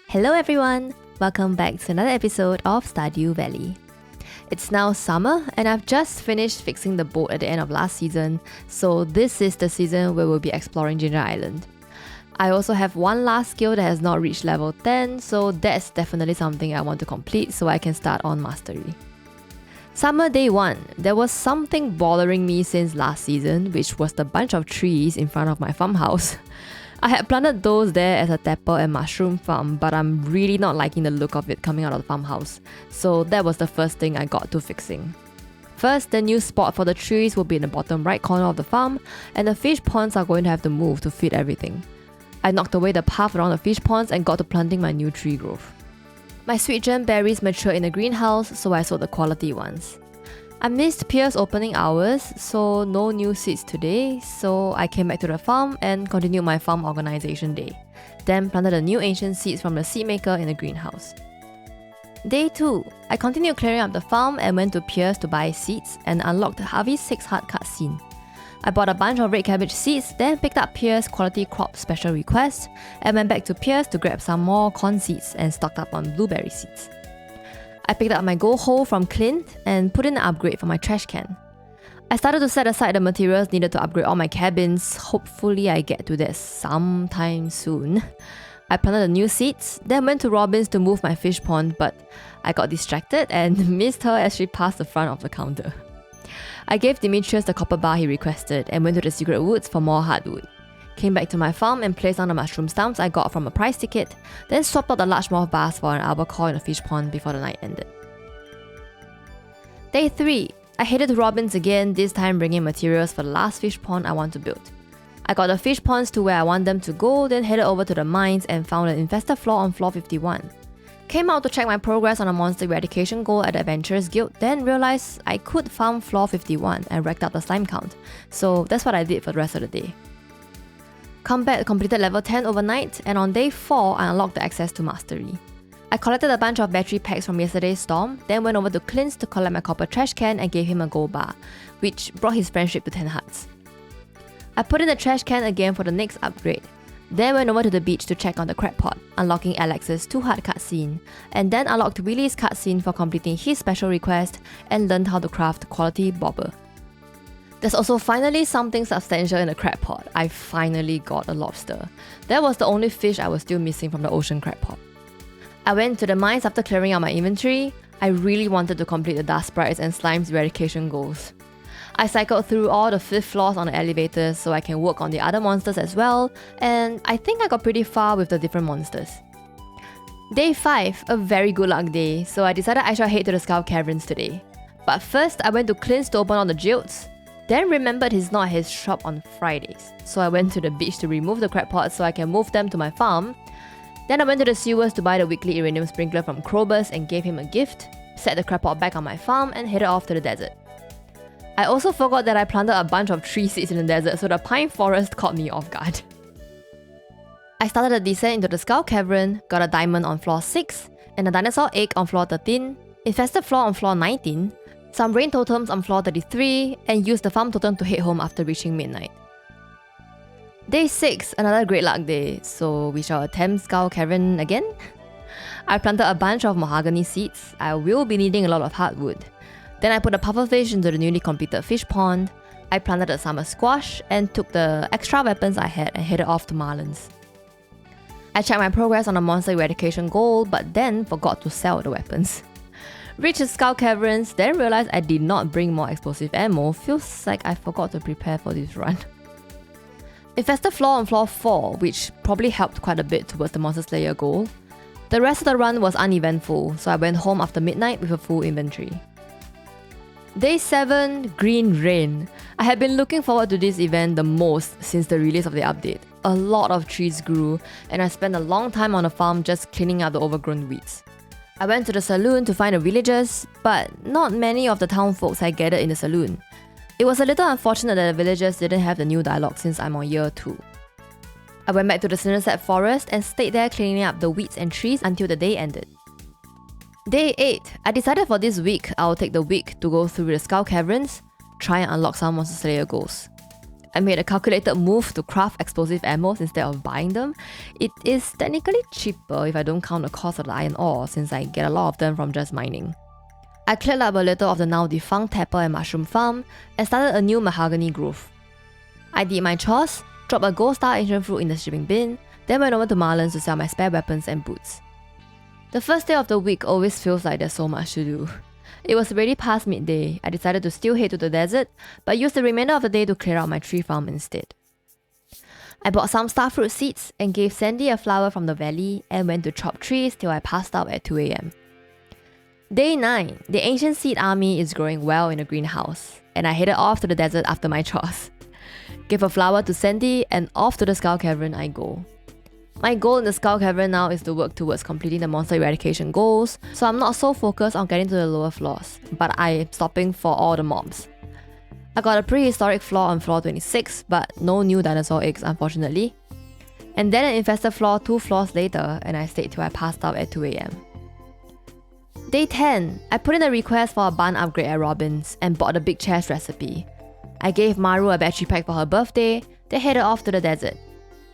Hello everyone! Welcome back to another episode of Stardew Valley. It's now summer and I've just finished fixing the boat at the end of last season, so this is the season where we'll be exploring Ginger Island. I also have one last skill that has not reached level 10, so that's definitely something I want to complete so I can start on Mastery. Summer day 1, there was something bothering me since last season, which was the bunch of trees in front of my farmhouse. I had planted those there as a tapper and mushroom farm, but I'm really not liking the look of it coming out of the farmhouse, so that was the first thing I got to fixing. First, the new spot for the trees will be in the bottom right corner of the farm, and the fish ponds are going to have to move to fit everything. I knocked away the path around the fish ponds and got to planting my new tree growth. My sweet gem berries matured in the greenhouse, so I sowed the quality ones. I missed Pierre's opening hours, so no new seeds today, so I came back to the farm and continued my farm organization day. Then planted the new ancient seeds from the seed maker in the greenhouse. Day 2, I continued clearing up the farm and went to Pierre's to buy seeds and unlocked Harvey's 6 hard cutscene. I bought a bunch of red cabbage seeds, then picked up Pierre's quality crop special request and went back to Pierre's to grab some more corn seeds and stocked up on blueberry seeds. I picked up my gold hole from Clint and put in an upgrade for my trash can. I started to set aside the materials needed to upgrade all my cabins. Hopefully I get to that sometime soon. I planted the new seeds, then went to Robin's to move my fish pond, but I got distracted and missed her as she passed the front of the counter. I gave Demetrius the copper bar he requested and went to the secret woods for more hardwood. Came back to my farm and placed on the mushroom stumps I got from a prize ticket, then swapped out the large moth bars for an albacore in a fish pond before the night ended. Day 3, I headed to Robin's again, this time bringing materials for the last fish pond I want to build. I got the fish ponds to where I want them to go, then headed over to the mines and found an infested floor on floor 51. Came out to check my progress on a monster eradication goal at the Adventurers Guild, then realized I could farm floor 51 and racked up the slime count, so that's what I did for the rest of the day. Combat completed level 10 overnight, and on day 4 I unlocked the access to Mastery. I collected a bunch of battery packs from yesterday's storm, then went over to Clint's to collect my copper trash can and gave him a gold bar, which brought his friendship to 10 hearts. I put in the trash can again for the next upgrade, then went over to the beach to check on the crab pot, unlocking Alex's 2 hard cutscene, and then unlocked Willie's cutscene for completing his special request and learned how to craft quality bobber. There's also finally something substantial in the crab pot. I finally got a lobster. That was the only fish I was still missing from the ocean crab pot. I went to the mines after clearing out my inventory. I really wanted to complete the dust sprites and slimes eradication goals. I cycled through all the 5th floors on the elevators so I can work on the other monsters as well, and I think I got pretty far with the different monsters. Day 5, a very good luck day, so I decided I should head to the Skull Caverns today. But first, I went to Clint's to open all the geodes. Then remembered he's not at his shop on Fridays, so I went to the beach to remove the crab pots so I can move them to my farm. Then I went to the sewers to buy the weekly uranium sprinkler from Krobus and gave him a gift, set the crab pot back on my farm and headed off to the desert. I also forgot that I planted a bunch of tree seeds in the desert, so the pine forest caught me off guard. I started the descent into the Skull Cavern, got a diamond on floor 6, and a dinosaur egg on floor 13, infested floor on floor 19, some rain totems on floor 33, and used the farm totem to head home after reaching midnight. Day 6, another great luck day, so we shall attempt Skull Cavern again. I planted a bunch of mahogany seeds. I will be needing a lot of hardwood. Then I put a pufferfish into the newly completed fish pond. I planted a summer squash and took the extra weapons I had and headed off to Marlin's. I checked my progress on a monster eradication goal, but then forgot to sell the weapons. Reached the Skull Caverns, then realized I did not bring more explosive ammo. Feels like I forgot to prepare for this run. Infested floor on floor 4, which probably helped quite a bit towards the Monster Slayer goal. The rest of the run was uneventful, so I went home after midnight with a full inventory. Day 7, Green Rain. I had been looking forward to this event the most since the release of the update. A lot of trees grew, and I spent a long time on the farm just cleaning up the overgrown weeds. I went to the saloon to find the villagers, but not many of the town folks had gathered in the saloon. It was a little unfortunate that the villagers didn't have the new dialogue since I'm on year 2. I went back to the Cinderset forest and stayed there cleaning up the weeds and trees until the day ended. Day 8, I decided for this week I'll take the week to go through the Skull Caverns, try and unlock some Monster Slayer goals. I made a calculated move to craft explosive ammos instead of buying them. It is technically cheaper if I don't count the cost of the iron ore, since I get a lot of them from just mining. I cleared up a little of the now defunct pepper and mushroom farm and started a new mahogany grove. I did my chores, dropped a gold star ancient fruit in the shipping bin, then went over to Marlins to sell my spare weapons and boots. The first day of the week always feels like there's so much to do. It was already past midday. I decided to still head to the desert, but used the remainder of the day to clear out my tree farm instead. I bought some starfruit seeds and gave Sandy a flower from the valley and went to chop trees till I passed out at 2 AM. Day 9, the ancient seed army is growing well in the greenhouse, and I headed off to the desert after my chores. Gave a flower to Sandy and off to the Skull Cavern I go. My goal in the Skull Cavern now is to work towards completing the monster eradication goals, so I'm not so focused on getting to the lower floors, but I am stopping for all the mobs. I got a prehistoric floor on floor 26, but no new dinosaur eggs unfortunately. And then an infested floor 2 floors later, and I stayed till I passed out at 2 AM. Day 10, I put in a request for a bun upgrade at Robin's and bought the big chest recipe. I gave Maru a battery pack for her birthday, then headed off to the desert.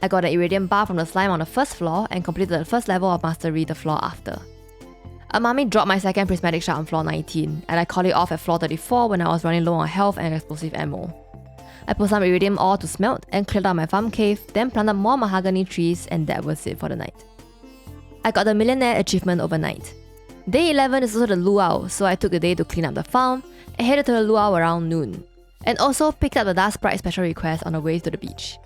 I got an iridium bar from the slime on the first floor and completed the first level of mastery the floor after. A mummy dropped my second prismatic shard on floor 19, and I called it off at floor 34 when I was running low on health and explosive ammo. I put some iridium ore to smelt and cleared out my farm cave, then planted more mahogany trees, and that was it for the night. I got the millionaire achievement overnight. Day 11 is also the luau, so I took the day to clean up the farm and headed to the luau around noon, and also picked up the Dust Sprite special request on the way to the beach.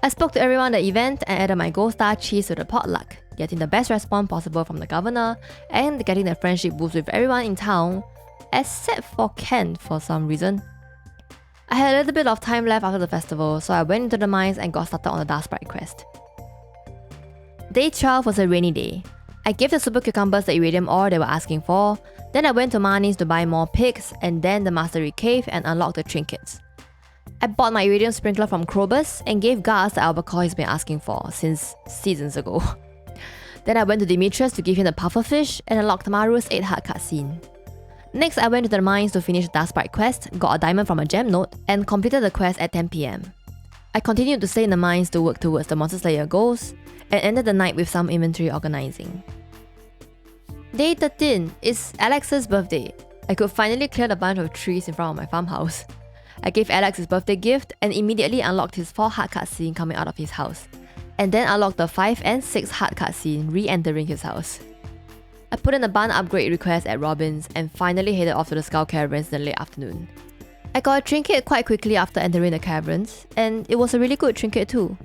I spoke to everyone at the event and added my gold star cheese to the potluck, getting the best response possible from the governor and getting the friendship boost with everyone in town, except for Ken for some reason. I had a little bit of time left after the festival, so I went into the mines and got started on the Dust Sprite quest. Day 12 was a rainy day. I gave the super cucumbers the iridium ore they were asking for, then I went to Marnie's to buy more pigs, and then the mastery cave and unlocked the trinkets. I bought my iridium sprinkler from Krobus and gave Gus the albacore he's been asking for since seasons ago. Then I went to Demetrius to give him the pufferfish and unlocked Maru's 8 hard cutscene. Next, I went to the mines to finish the Dust Sprite quest, got a diamond from a gem node, and completed the quest at 10 PM. I continued to stay in the mines to work towards the Monster Slayer goals, and ended the night with some inventory organizing. Day 13 is Alex's birthday. I could finally clear a bunch of trees in front of my farmhouse. I gave Alex his birthday gift and immediately unlocked his 4 hard cutscene coming out of his house, and then unlocked the 5 and 6 hard cutscene re-entering his house. I put in a bun upgrade request at Robin's and finally headed off to the Skull Caverns in the late afternoon. I got a trinket quite quickly after entering the caverns, and it was a really good trinket too.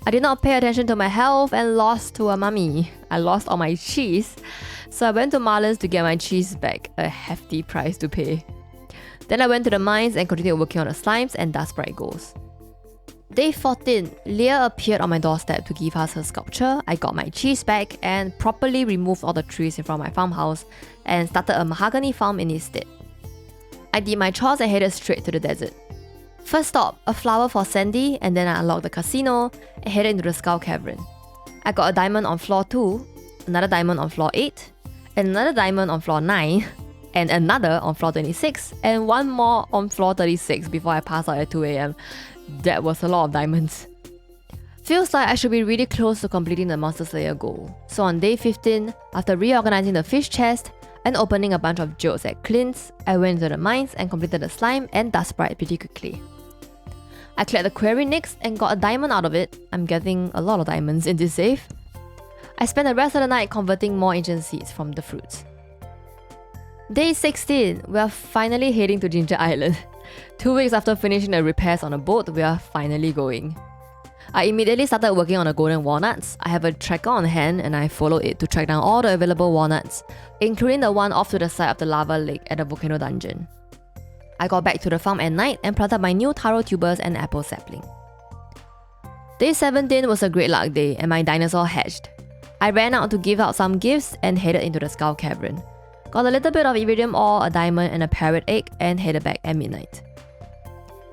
I did not pay attention to my health and lost to a mummy. I lost all my cheese, so I went to Marlins to get my cheese back, a hefty price to pay. Then I went to the mines and continued working on the slimes and Dust Sprite goals. Day 14, Leah appeared on my doorstep to give us her sculpture. I got my cheese back and properly removed all the trees in front of my farmhouse and started a mahogany farm in its stead. I did my chores and headed straight to the desert. First stop, a flower for Sandy, and then I unlocked the casino and headed into the Skull Cavern. I got a diamond on floor 2, another diamond on floor 8, and another diamond on floor 9, and another on floor 26, and one more on floor 36 before I passed out at 2 AM. That was a lot of diamonds. Feels like I should be really close to completing the Monster Slayer goal. So on day 15, after reorganizing the fish chest and opening a bunch of geodes at Clint's, I went to the mines and completed the slime and Dust Sprite pretty quickly. I cleared the quarry next and got a diamond out of it. I'm getting a lot of diamonds in this save. I spent the rest of the night converting more ancient seeds from the fruits. Day 16, we are finally heading to Ginger Island. 2 weeks after finishing the repairs on the boat, we are finally going. I immediately started working on the golden walnuts. I have a tracker on hand and I followed it to track down all the available walnuts, including the one off to the side of the lava lake at the volcano dungeon. I got back to the farm at night and planted my new taro tubers and apple sapling. Day 17 was a great luck day and my dinosaur hatched. I ran out to give out some gifts and headed into the Skull Cavern. Got a little bit of iridium ore, a diamond and a parrot egg and headed back at midnight.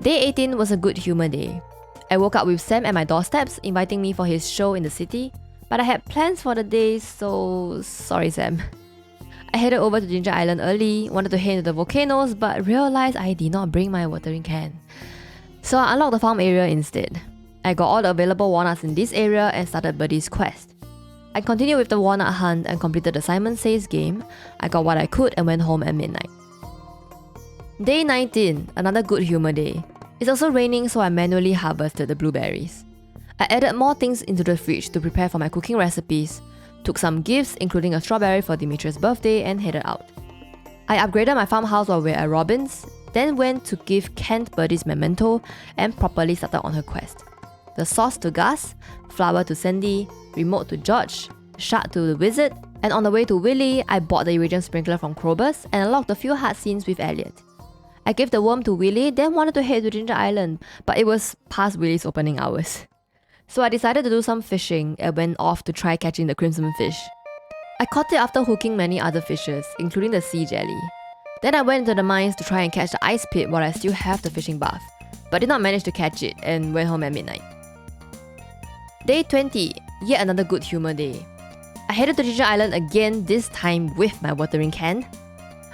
Day 18 was a good humor day. I woke up with Sam at my doorsteps inviting me for his show in the city, but I had plans for the day, so sorry Sam. I headed over to Ginger Island early, wanted to head into the volcanoes, but realized I did not bring my watering can. So I unlocked the farm area instead. I got all the available walnuts in this area and started Birdie's quest. I continued with the walnut hunt and completed the Simon Says game. I got what I could and went home at midnight. Day 19, another good humor day. It's also raining, so I manually harvested the blueberries. I added more things into the fridge to prepare for my cooking recipes, took some gifts including a strawberry for Dimitri's birthday and headed out. I upgraded my farmhouse while we were at Robin's, then went to give Kent Birdie's memento and properly started on her quest. The sauce to Gus, flower to Sandy, remote to George, shard to the wizard, and on the way to Willy, I bought the iridium sprinkler from Krober's and unlocked a few hard scenes with Elliot. I gave the worm to Willy, then wanted to head to Ginger Island, but it was past Willy's opening hours. So I decided to do some fishing and went off to try catching the crimson fish. I caught it after hooking many other fishes, including the sea jelly. Then I went into the mines to try and catch the ice pit while I still have the fishing bath, but did not manage to catch it and went home at midnight. Day 20, yet another good humor day. I headed to Ginger Island again, this time with my watering can.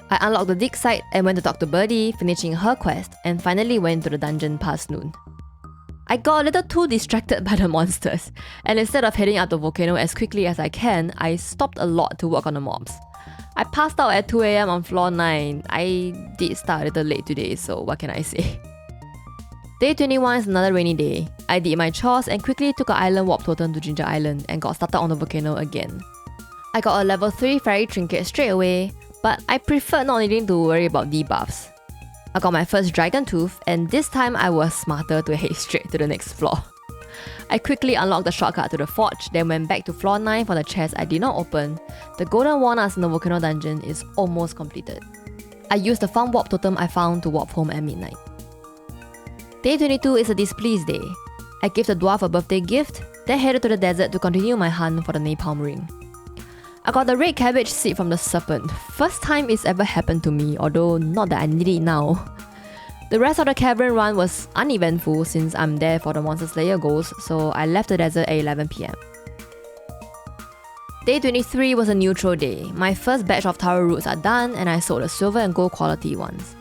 I unlocked the dig site and went to talk to Birdie, finishing her quest, and finally went to the dungeon past noon. I got a little too distracted by the monsters, and instead of heading up the volcano as quickly as I can, I stopped a lot to work on the mobs. I passed out at 2 AM on floor 9. I did start a little late today, so what can I say? Day 21 is another rainy day. I did my chores and quickly took an island warp totem to Ginger Island and got started on the volcano again. I got a level 3 fairy trinket straight away, but I preferred not needing to worry about debuffs. I got my first dragon tooth, and this time I was smarter to head straight to the next floor. I quickly unlocked the shortcut to the forge, then went back to floor 9 for the chest I did not open. The golden walnuts in the volcano dungeon is almost completed. I used the farm warp totem I found to warp home at midnight. Day 22 is a displeased day. I gave the dwarf a birthday gift, then headed to the desert to continue my hunt for the napalm ring. I got the red cabbage seed from the serpent. First time it's ever happened to me, although not that I need it now. The rest of the cavern run was uneventful since I'm there for the Monster Slayer goals, so I left the desert at 11 PM. Day 23 was a neutral day. My first batch of taro roots are done and I sold the silver and gold quality ones.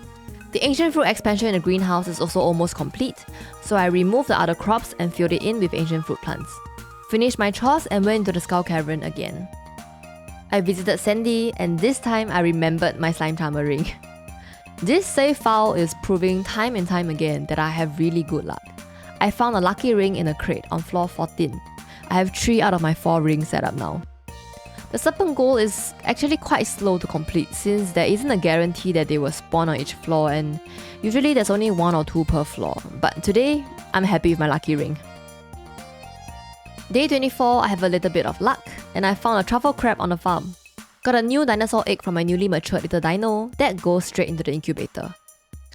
The ancient fruit expansion in the greenhouse is also almost complete, so I removed the other crops and filled it in with ancient fruit plants. Finished my chores and went into the skull cavern again. I visited Sandy, and this time I remembered my slime charmer ring. This save file is proving time and time again that I have really good luck. I found a lucky ring in a crate on floor 14. I have 3 out of my 4 rings set up now. The serpent goal is actually quite slow to complete since there isn't a guarantee that they will spawn on each floor, and usually there's only 1 or 2 per floor. But today, I'm happy with my lucky ring. Day 24, I have a little bit of luck, and I found a truffle crab on the farm. Got a new dinosaur egg from my newly matured little dino that goes straight into the incubator.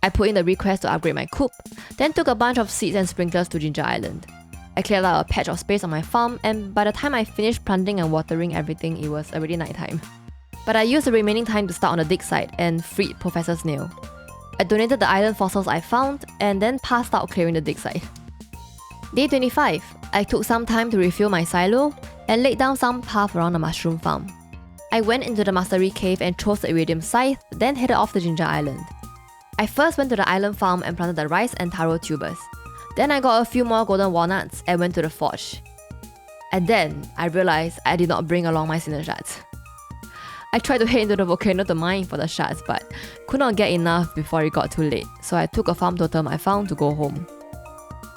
I put in the request to upgrade my coop, then took a bunch of seeds and sprinklers to Ginger Island. I cleared out a patch of space on my farm, and by the time I finished planting and watering everything, it was already nighttime. But I used the remaining time to start on the dig site and freed Professor Snail. I donated the island fossils I found, and then passed out clearing the dig site. Day 25, I took some time to refill my silo and laid down some path around the mushroom farm. I went into the mastery cave and chose the iridium scythe, then headed off to Ginger Island. I first went to the island farm and planted the rice and taro tubers. Then I got a few more golden walnuts and went to the forge. And then I realized I did not bring along my cinder shards. I tried to head into the volcano to mine for the shards, but could not get enough before it got too late, so I took a farm totem I found to go home.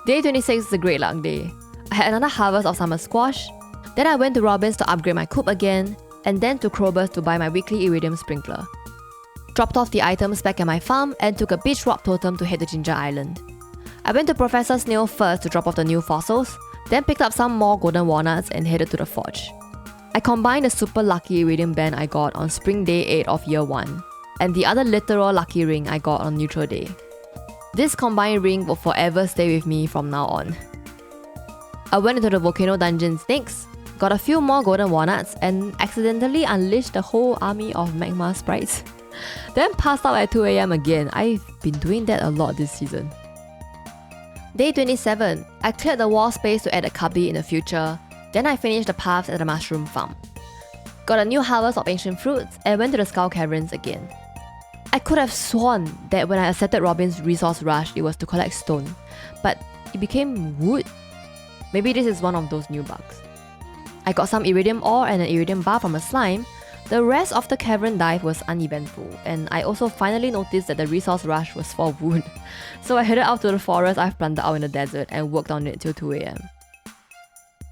Day 26 is a great luck day. I had another harvest of summer squash, then I went to Robin's to upgrade my coop again, and then to Krober's to buy my weekly iridium sprinkler. Dropped off the items back at my farm and took a beach rock totem to head to Ginger Island. I went to Professor Snail first to drop off the new fossils, then picked up some more golden walnuts and headed to the forge. I combined the super lucky iridium band I got on spring day 8 of year 1, and the other literal lucky ring I got on neutral day. This combined ring will forever stay with me from now on. I went into the volcano dungeons next, got a few more golden walnuts, and accidentally unleashed a whole army of magma sprites. Then passed out at 2 AM again. I've been doing that a lot this season. Day 27, I cleared the wall space to add a cubby in the future, then I finished the paths at the mushroom farm. Got a new harvest of ancient fruits and went to the skull caverns again. I could have sworn that when I accepted Robin's resource rush, it was to collect stone, but it became wood. Maybe this is one of those new bugs. I got some iridium ore and an iridium bar from a slime. The rest of the cavern dive was uneventful, and I also finally noticed that the resource rush was for wood. So I headed out to the forest I've planted out in the desert and worked on it till 2 AM.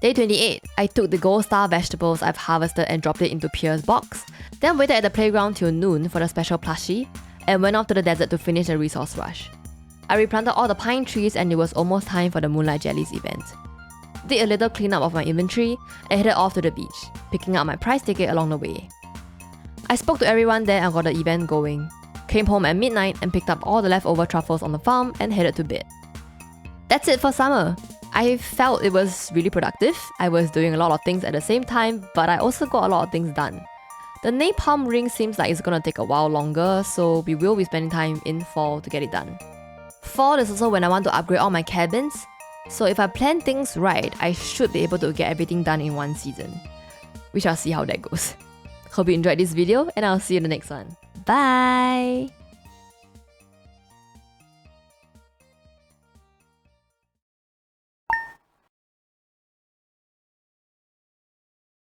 Day 28, I took the gold star vegetables I've harvested and dropped it into Pierre's box, then waited at the playground till noon for the special plushie, and went off to the desert to finish the resource rush. I replanted all the pine trees and it was almost time for the Moonlight Jellies event. Did a little cleanup of my inventory and headed off to the beach, picking up my prize ticket along the way. I spoke to everyone there and got the event going, came home at midnight and picked up all the leftover truffles on the farm and headed to bed. That's it for summer. I felt it was really productive. I was doing a lot of things at the same time, but I also got a lot of things done. The napalm ring seems like it's gonna take a while longer, so we will be spending time in fall to get it done. Fall is also when I want to upgrade all my cabins, so if I plan things right, I should be able to get everything done in one season. We shall see how that goes. Hope you enjoyed this video and I'll see you in the next one. Bye!